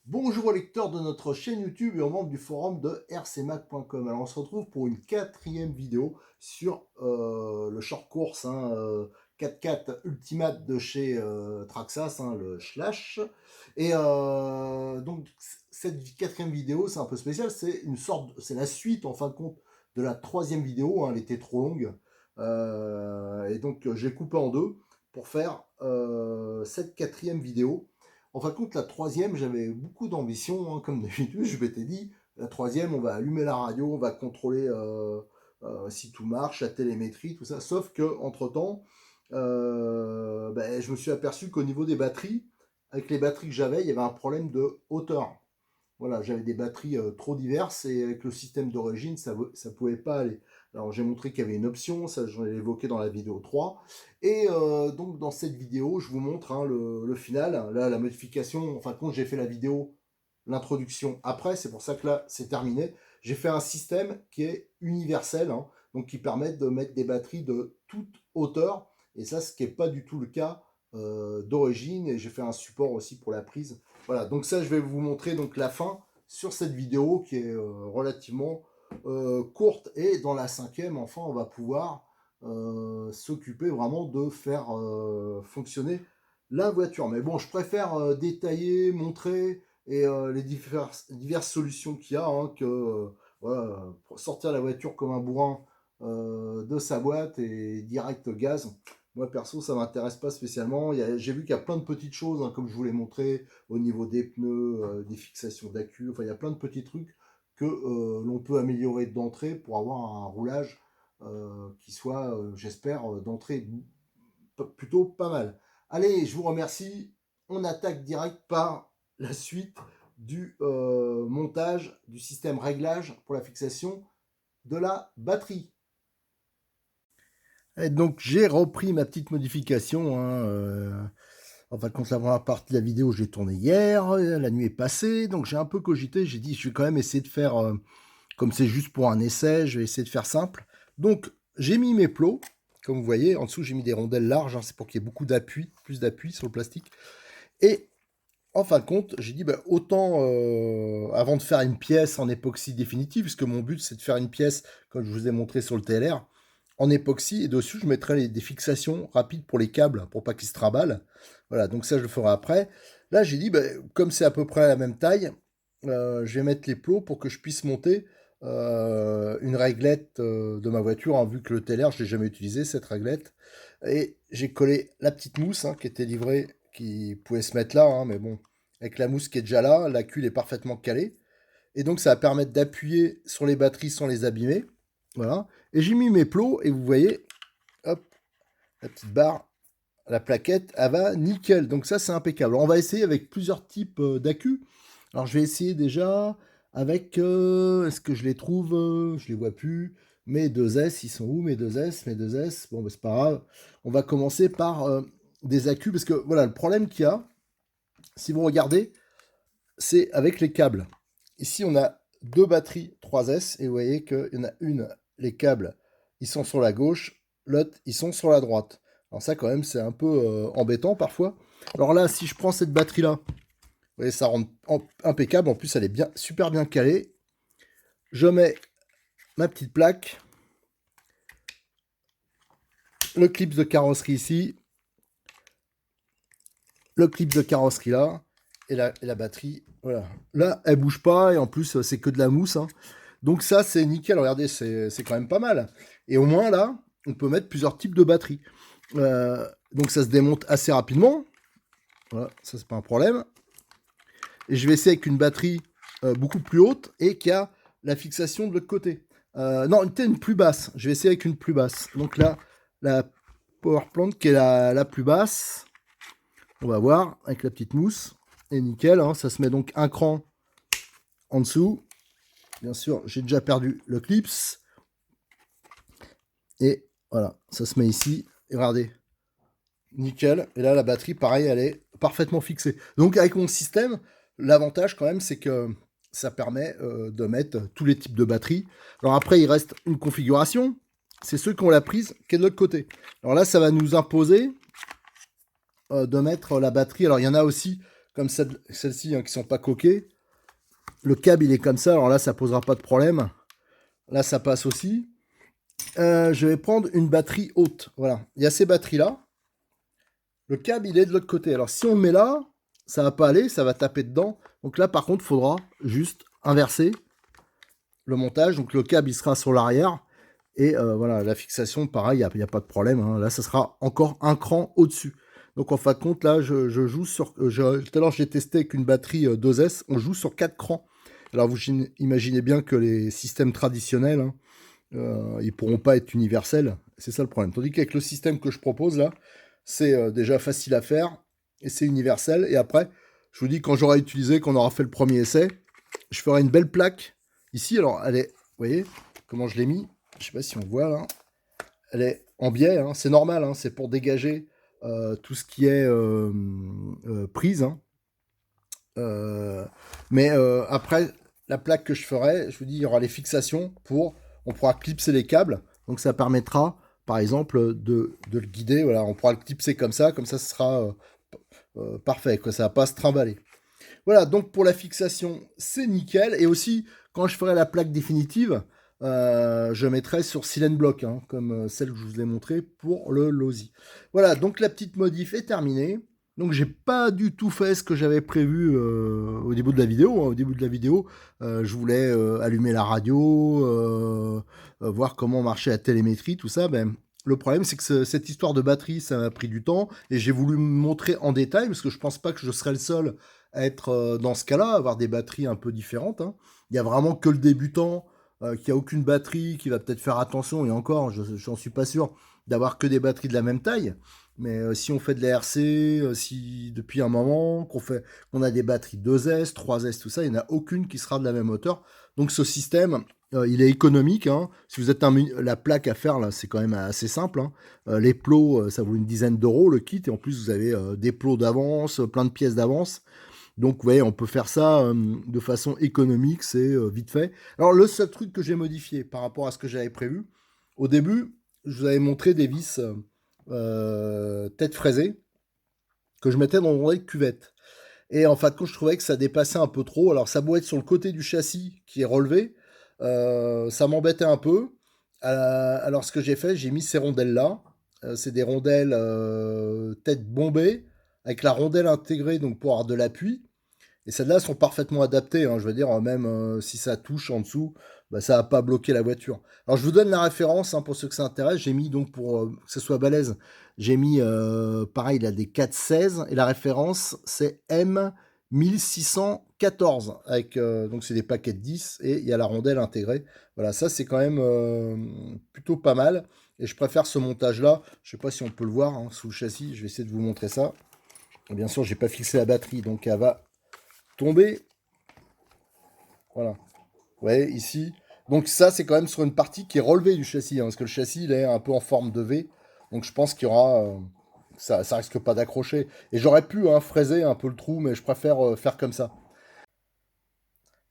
Bonjour aux lecteurs de notre chaîne YouTube et aux membres du forum de rcmac.com. Alors on se retrouve pour une 4e vidéo sur le short course 4x4 Ultimate de chez Traxxas, le Slash. Et donc cette 4e vidéo, c'est un peu spécial, c'est la suite en fin de compte de la 3e vidéo, elle était trop longue. Et donc j'ai coupé en deux pour faire cette 4e vidéo. En fin de compte, la 3e, j'avais beaucoup d'ambition, comme d'habitude. Je m'étais dit, la 3e, on va allumer la radio, on va contrôler si tout marche, la télémétrie, tout ça. Sauf que entre-temps, je me suis aperçu qu'au niveau des batteries, avec les batteries que j'avais, il y avait un problème de hauteur. Voilà, j'avais des batteries trop diverses et avec le système d'origine, ça ne pouvait pas aller. Alors j'ai montré qu'il y avait une option, ça j'en ai évoqué dans la vidéo 3. Et donc dans cette vidéo, je vous montre le final. Là, la modification, en fin de compte, j'ai fait la vidéo, l'introduction après, c'est pour ça que là, c'est terminé. J'ai fait un système qui est universel, donc qui permet de mettre des batteries de toute hauteur. Et ça, ce qui n'est pas du tout le cas d'origine. Et j'ai fait un support aussi pour la prise. Voilà, donc ça, je vais vous montrer donc la fin sur cette vidéo qui est relativement courte. Et dans la 5e, enfin, on va pouvoir s'occuper vraiment de faire fonctionner la voiture. Mais bon, je préfère détailler, montrer et les diverses solutions qu'il y a que voilà, pour sortir la voiture comme un bourrin de sa boîte et direct gaz. Moi, perso, ça ne m'intéresse pas spécialement. J'ai vu qu'il y a plein de petites choses, comme je vous l'ai montré, au niveau des pneus, des fixations d'accu. Enfin, il y a plein de petits trucs que l'on peut améliorer d'entrée pour avoir un roulage qui soit, j'espère, d'entrée plutôt pas mal. Allez, je vous remercie. On attaque direct par la suite du montage du système réglage pour la fixation de la batterie. Et donc j'ai repris ma petite modification. Enfin, quand la première partie de la vidéo, je l'ai tournée hier, la nuit est passée, donc j'ai un peu cogité. J'ai dit, je vais quand même essayer de faire, comme c'est juste pour un essai, je vais essayer de faire simple. Donc j'ai mis mes plots, comme vous voyez, en dessous j'ai mis des rondelles larges, c'est pour qu'il y ait beaucoup d'appui, plus d'appui sur le plastique. Et en fin de compte, j'ai dit, autant, avant de faire une pièce en époxy définitive, puisque mon but c'est de faire une pièce, comme je vous ai montré sur le TLR, en époxy, et dessus je mettrai des fixations rapides pour les câbles, pour pas qu'ils se trimballent. Voilà, donc ça je le ferai après. Là j'ai dit, comme c'est à peu près à la même taille, je vais mettre les plots pour que je puisse monter une réglette de ma voiture, vu que le TLR je l'ai jamais utilisé, cette réglette. Et j'ai collé la petite mousse qui était livrée, qui pouvait se mettre là, mais bon, avec la mousse qui est déjà là, la culle est parfaitement calée. Et donc ça va permettre d'appuyer sur les batteries sans les abîmer. Voilà. Et j'ai mis mes plots et vous voyez, hop, la petite barre, la plaquette, elle va nickel. Donc ça c'est impeccable. Alors, on va essayer avec plusieurs types d'accus. Alors je vais essayer déjà avec, est-ce que je les trouve, je les vois plus. Mes 2S, ils sont où mes 2S? Mes 2S, bon c'est pas grave. On va commencer par des accus parce que voilà, le problème qu'il y a, si vous regardez, c'est avec les câbles. Ici, on a deux batteries 3S et vous voyez qu'il y en a une, les câbles, ils sont sur la gauche, l'autre, ils sont sur la droite. Alors ça, quand même, c'est un peu embêtant parfois. Alors là, si je prends cette batterie-là, vous voyez, ça rend impeccable. En plus, elle est bien, super bien calée. Je mets ma petite plaque, le clip de carrosserie ici, le clip de carrosserie là, et la batterie, voilà. Là, elle bouge pas, et en plus, c'est que de la mousse. Donc ça, c'est nickel. Regardez, c'est quand même pas mal. Et au moins, là, on peut mettre plusieurs types de batteries. Donc ça se démonte assez rapidement. Voilà, ça, c'est pas un problème. Et je vais essayer avec une batterie beaucoup plus haute et qui a la fixation de l'autre côté. Non, une plus basse. Je vais essayer avec une plus basse. Donc là, la power plant qui est la plus basse. On va voir avec la petite mousse. Et nickel, ça se met donc un cran en dessous. Bien sûr, j'ai déjà perdu le clips. Et voilà, ça se met ici. Et regardez, nickel. Et là, la batterie, pareil, elle est parfaitement fixée. Donc, avec mon système, l'avantage quand même, c'est que ça permet de mettre tous les types de batteries. Alors après, il reste une configuration. C'est ceux qui ont la prise qui est de l'autre côté. Alors là, ça va nous imposer de mettre la batterie. Alors, il y en a aussi, comme celle-ci, hein, qui sont pas coquées. Le câble, il est comme ça. Alors là, ça posera pas de problème. Là, ça passe aussi. Je vais prendre une batterie haute. Voilà. Il y a ces batteries-là. Le câble, il est de l'autre côté. Alors, si on le met là, ça va pas aller, ça va taper dedans. Donc là, par contre, il faudra juste inverser le montage. Donc, le câble, il sera sur l'arrière. Et voilà, la fixation, pareil, il n'y a pas de problème. Hein. Là, ça sera encore un cran au-dessus. Donc, en fin de compte, là, je joue sur... tout à l'heure, j'ai testé avec une batterie 2S. On joue sur 4 crans. Alors, vous imaginez bien que les systèmes traditionnels, hein, ils pourront pas être universels. C'est ça le problème. Tandis qu'avec le système que je propose, là, c'est déjà facile à faire et c'est universel. Et après, je vous dis, quand j'aurai utilisé, qu'on aura fait le premier essai, je ferai une belle plaque. Ici, alors, elle est... Vous voyez comment je l'ai mis? Je sais pas si on voit, là. Elle est en biais, hein, c'est normal, hein, c'est pour dégager tout ce qui est prise. Hein. Mais après, la plaque que je ferai, je vous dis, il y aura les fixations pour... On pourra clipser les câbles. Donc ça permettra, par exemple, de le guider. Voilà, on pourra le clipser comme ça ce sera parfait, quoi, ça va pas se trimballer. Voilà, donc pour la fixation, c'est nickel. Et aussi, quand je ferai la plaque définitive, je mettrai sur Silent Block, hein, comme celle que je vous ai montrée pour le Losi. Voilà, donc la petite modif est terminée. Donc j'ai pas du tout fait ce que j'avais prévu au début de la vidéo. Hein. Au début de la vidéo, je voulais allumer la radio, voir comment marchait la télémétrie, tout ça. Ben, le problème, c'est que cette histoire de batterie, ça m'a pris du temps et j'ai voulu me montrer en détail parce que je pense pas que je serais le seul à être dans ce cas-là, avoir des batteries un peu différentes. Hein. Il y a vraiment que le débutant qui a aucune batterie, qui va peut-être faire attention, et encore, j'en suis pas sûr, d'avoir que des batteries de la même taille. Mais si on fait de la RC, si depuis un moment qu'on a des batteries 2S, 3S, tout ça, il n'y en a aucune qui sera de la même hauteur. Donc ce système, il est économique. Hein. Si vous êtes la plaque à faire, là, c'est quand même assez simple. Hein. Les plots, ça vaut une dizaine d'euros le kit. Et en plus, vous avez des plots d'avance, plein de pièces d'avance. Donc, ouais, on peut faire ça de façon économique, c'est vite fait. Alors, le seul truc que j'ai modifié par rapport à ce que j'avais prévu, au début, je vous avais montré des vis tête fraisée que je mettais dans le rondet de cuvette. Et en fait, quand je trouvais que ça dépassait un peu trop, alors ça doit être sur le côté du châssis qui est relevé, ça m'embêtait un peu. Alors, ce que j'ai fait, j'ai mis ces rondelles-là. C'est des rondelles tête bombée, avec la rondelle intégrée donc pour avoir de l'appui. Et celles-là sont parfaitement adaptées, hein, je veux dire, même si ça touche en dessous, bah, ça va pas bloquer la voiture. Alors je vous donne la référence hein, pour ceux que ça intéresse. J'ai mis donc pour que ce soit balèze, j'ai mis pareil là des 416 et la référence c'est M1614 avec donc c'est des paquets de 10 et il y a la rondelle intégrée. Voilà, ça c'est quand même plutôt pas mal et je préfère ce montage là. Je sais pas si on peut le voir hein, sous le châssis. Je vais essayer de vous montrer ça. Et bien sûr, j'ai pas fixé la batterie donc elle va tomber. Voilà. Vous voyez, ici. Donc ça, c'est quand même sur une partie qui est relevée du châssis, hein, parce que le châssis, il est un peu en forme de V. Donc je pense qu'il y aura... ça risque pas d'accrocher. Et j'aurais pu hein, fraiser un peu le trou, mais je préfère faire comme ça.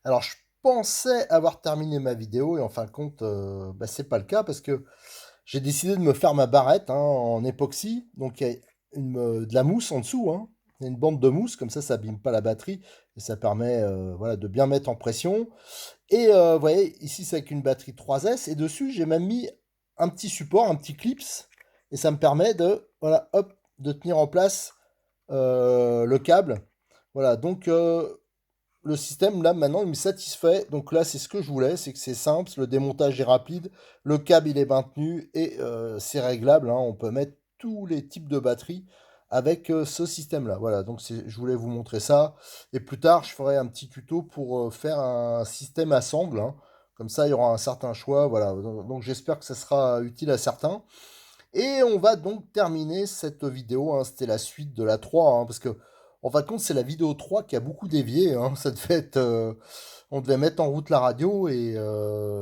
Alors je pensais avoir terminé ma vidéo, et en fin de compte, bah, c'est pas le cas, parce que j'ai décidé de me faire ma barrette hein, en époxy. Donc il y a de la mousse en dessous. Hein. Il y a une bande de mousse, comme ça abîme pas la batterie. Et ça permet voilà, de bien mettre en pression. Et vous voyez, ici c'est avec une batterie 3S. Et dessus, j'ai même mis un petit support, un petit clips. Et ça me permet de, voilà, hop, de tenir en place le câble. Voilà, donc le système là maintenant il me satisfait. Donc là c'est ce que je voulais, c'est que c'est simple, le démontage est rapide, le câble il est maintenu et c'est réglable. Hein. On peut mettre tous les types de batteries avec ce système là. Voilà, donc je voulais vous montrer ça. Et plus tard je ferai un petit tuto pour faire un système assemble. Hein. Comme ça il y aura un certain choix. Voilà, donc j'espère que ça sera utile à certains. Et on va donc terminer cette vidéo. Hein. C'était la suite de la 3 hein, parce que En fin de compte, c'est la vidéo 3 qui a beaucoup dévié, hein. Ça devait être, on devait mettre en route la radio et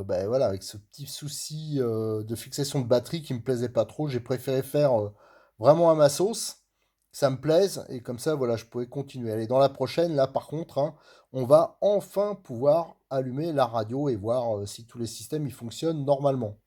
bah, voilà, avec ce petit souci, de fixation de batterie qui me plaisait pas trop, j'ai préféré faire, vraiment à ma sauce, que ça me plaise et comme ça, voilà, je pouvais continuer. Allez, dans la prochaine, là, par contre, hein, on va enfin pouvoir allumer la radio et voir, si tous les systèmes, ils fonctionnent normalement.